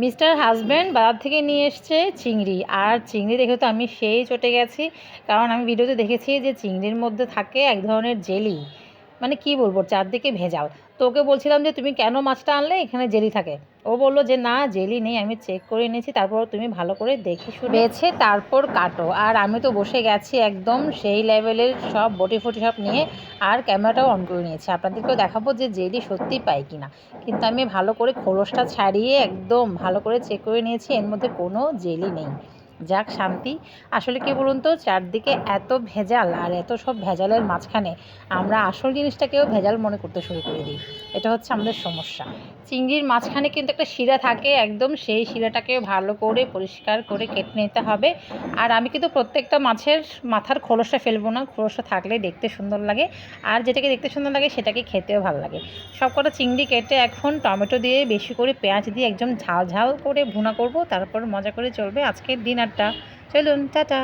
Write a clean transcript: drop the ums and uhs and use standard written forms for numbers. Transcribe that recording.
Mister husband বাজার থেকে নিয়ে এসছে চিংড়ি, আর চিংড়ি দেখে তো আমি সেই চটে গেছি। কারণ আমি ভিডিওতে দেখেছি যে চিংড়ির মধ্যে থাকে এক ধরনের জেলি, মানে কি বলবো, চারদিকে ভেজাল। তো ওকে বলছিলাম যে তুমি কেন মাছটা আনলে, এখানে জেলি থাকে। ও বললো যে না, জেলি নেই, আমি চেক করে নিয়েছি, তারপর তুমি ভালো করে দেখে শুনে বেছে তারপর কাটো। আর আমি তো বসে গেছি একদম সেই লেভেলের সব বটি ফটি সব নিয়ে, আর ক্যামেরাটাও অন করে নিয়েছি, আপনাদেরকেও দেখাবো যে জেলি সত্যি পাই কিনা। কিন্তু আমি ভালো করে খোলসটা ছাড়িয়ে একদম ভালো করে চেক করে নিয়েছি, এর মধ্যে কোনো জেলি নেই। যাক শান্তি। আসলে কি বলুন তো, চারদিকে এত ভেজাল, আর এত সব ভেজালের মাঝখানে আমরা আসল জিনিসটাকেও ভেজাল মনে করতে শুরু করে দিই। এটা হচ্ছে আমাদের সমস্যা। চিংড়ির মাঝখানে কিন্তু একটা শিরা থাকে, একদম সেই শিরাটাকে ভালো করে পরিষ্কার করে কেটে নিতে হবে। আর আমি কিন্তু প্রত্যেকটা মাছের মাথার খোলসটা ফেলবো না, খোলসটা থাকলে দেখতে সুন্দর লাগে, আর যেটাকে দেখতে সুন্দর লাগে সেটাকে খেতেও ভালো লাগে। সব কটা চিংড়ি কেটে এখন টমেটো দিয়ে বেশি করে পেঁয়াজ দিয়ে একদম ঝাল ঝাল করে ভুনা করব, তারপর মজা করে চলবে আজকের ডিনারটা। চলুন, টাটা।